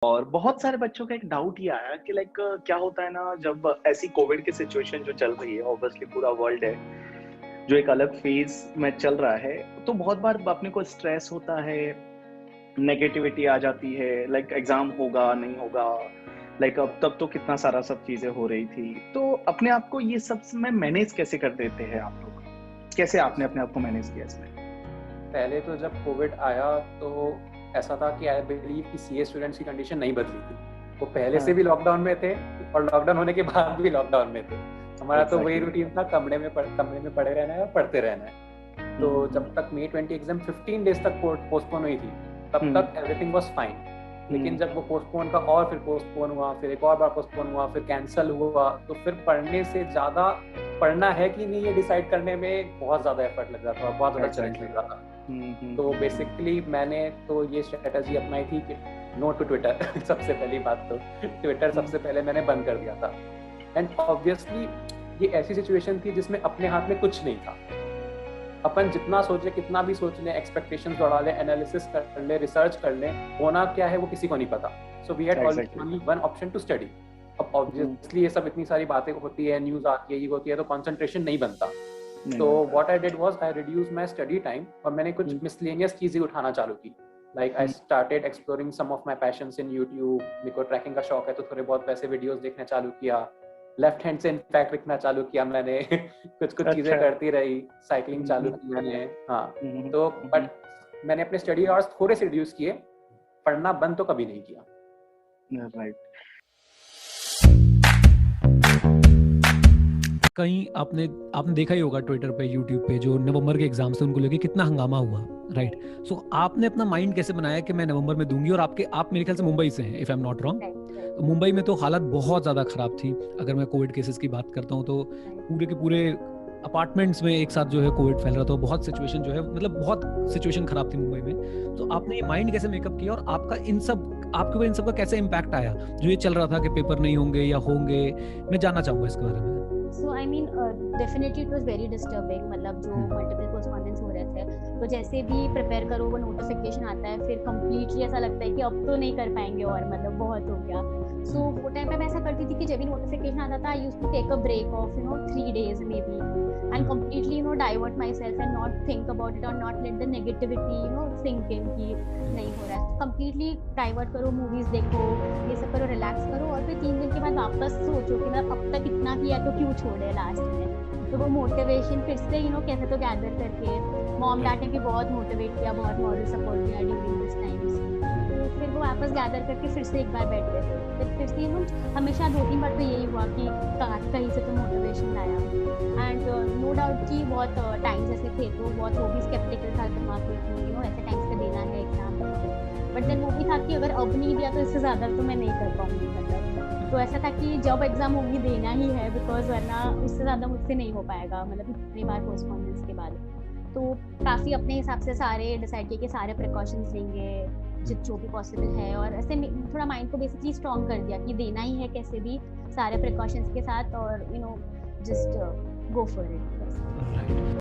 और बहुत सारे बच्चों का एक डाउट ये आया कि लाइक क्या होता है ना जब ऐसी कोविड की सिचुएशन जो चल रही है, ऑब्वियसली पूरा वर्ल्ड है जो एक अलग फेज में चल रहा है, तो बहुत बार अपने को स्ट्रेस होता है, नेगेटिविटी आ जाती है, लाइक एग्जाम होगा नहीं होगा, लाइक अब तब तो कितना सारा सब चीजें हो रही थी। तो अपने आप को ये सब में मैनेज कैसे कर देते हैं आप लोग? कैसे आपने अपने आप को मैनेज किया इसमें? पहले तो जब कोविड आया तो ऐसा था कि आई बिलीव कि सीए स्टूडेंट्स की कंडीशन नहीं बदली थी। वो पहले से हाँ, भी लॉकडाउन में थे और लॉकडाउन होने के बाद भी लॉकडाउन में थे। हमारा तो वही एग्जैक्टली। रूटीन था, कमरे में पड़े रहना है और पढ़ते रहना है। तो जब तक May 20 एग्जाम 15 डेज तक पोस्टपोन हुई थी, तब तक एवरीथिंग वाज फाइन। लेकिन जब वो पोस्टपोन का और फिर पोस्टपोन हुआ, फिर एक और बार पोस्टपोन हुआ, फिर कैंसिल हुआ, तो फिर पढ़ने से ज्यादा पढ़ना है कि नहीं ये डिसाइड करने में बहुत ज्यादा एफर्ट लग रहा था, बहुत ज्यादा चैलेंज लग रहा था। तो बेसिकली मैंने तो ये स्ट्रेटजी अपनाई थी कि नो टू ट्विटर। सबसे पहली बात तो ट्विटर सबसे पहले मैंने बंद कर दिया था। एंड ऑब्वियसली ये ऐसी सिचुएशन थी जिसमें अपने हाथ में कुछ नहीं था। अपन जितना सोचे, कितना भी सोच ले, एक्सपेक्टेशंस बढ़ा ले, एनालिसिस कर ले, रिसर्च कर ले, होना क्या है वो किसी को नहीं पता। So we had only one option to study. अब ऑब्वियसली ये सब इतनी सारी बातें होती है, न्यूज आती है, ये होती है, तो कंसंट्रेशन नहीं बनता। तो what I did was I reduce my study time और मैंने कुछ मिसलेनियस चीजें उठाना चालू की। Like I started exploring some of my passions in YouTube. मेरे को ट्रैकिंग का शौक है तो थोड़े बहुत वैसे वीडियोस देखना चालू किया। लेफ्ट हैंड से इनफैक्ट लिखना चालू किया मैंने। कुछ चीजें करती रही, साइकिलिंग चालू की मैंने। हाँ, तो बट मैंने अपने स्टडी आवर्स थोड़े से रिड्यूस किए, पढ़ना बंद तो कभी नहीं किया। राइट। कहीं आपने आपने देखा ही होगा ट्विटर पे, यूट्यूब पे, जो नवंबर के एग्जाम्स थे उनको लेके कितना हंगामा हुआ, राइट? सो आपने अपना माइंड कैसे बनाया कि मैं नवंबर में दूंगी? और आप मेरे ख्याल से मुंबई से हैं, if I am not wrong. Mumbai में तो हालत बहुत ज़्यादा ख़राब थी। अगर मैं कोविड केसेस की बात करता हूँ तो पूरे के पूरे अपार्टमेंट्स में एक साथ जो है कोविड फैल रहा था। बहुत सिचुएशन जो है, मतलब बहुत सिचुएशन ख़राब थी मुंबई में। तो आपने ये माइंड कैसे मेकअप किया और आपके ऊपर इन सब का कैसे इम्पैक्ट आया जो ये चल रहा था कि पेपर नहीं होंगे या होंगे? मैं जानना चाहूँगा इसके बारे में। So I mean definitely it was very disturbing। मतलब जो मल्टीपल कोरेस्पॉन्डेंस हो रहे थे, तो जैसे भी प्रिपेयर करो वो नोटिफिकेशन आता है, फिर कम्प्लीटली ऐसा लगता है कि अब तो नहीं कर पाएंगे और मतलब बहुत हो गया। सो वो टाइम पे मैं ऐसा करती थी कि जब भी नोटिफिकेशन आता था I used to take a break of 3 days maybe and completely divert myself and not think about it और not let the negativity sink in कि नहीं हो रहा है। कम्प्लीटली डाइवर्ट करो, मूवीज देखो, ये सब करो, रिलैक्स करो और फिर 3 दिन के बाद वापस सोचो कि मैं अब तक इतना किया तो क्यों छोड़े लास्ट में। तो वो मोटिवेशन फिर से कैसे तो गैदर करके मॉम डैड ने भी बहुत मोटिवेट किया, बहुत मॉरल सपोर्ट दिया ड्यूरिंग दिस टाइम्स। तो फिर वो वापस गैदर करके फिर से एक बार बैठ गए। फिर से हमेशा 2-3 बार तो यही हुआ कि कहीं से तो मोटिवेशन लाया। एंड नो डाउट कि बहुत टाइम्स ऐसे थे तो बहुत वो भी स्केप्टिकल था दिमाग में कि ऐसे टाइम्स पे देना है एग्जाम। बट देन वो भी था कि अगर अब नहीं दिया तो इससे ज़्यादा तो मैं नहीं कर पाऊंगी। मतलब तो ऐसा था कि जब एग्जाम होगी देना ही है, बिकॉज वरना उससे ज़्यादा मुझसे नहीं हो पाएगा, मतलब इतनी बार पोस्टपोनमेंट्स के बाद। तो काफ़ी अपने हिसाब से सारे डिसाइड किए कि सारे प्रिकॉशंस लेंगे जो भी पॉसिबल है, और ऐसे थोड़ा माइंड को बेसिकली स्ट्रॉन्ग कर दिया कि देना ही है कैसे भी सारे प्रिकॉशंस के साथ, और जस्ट गो फॉर इट।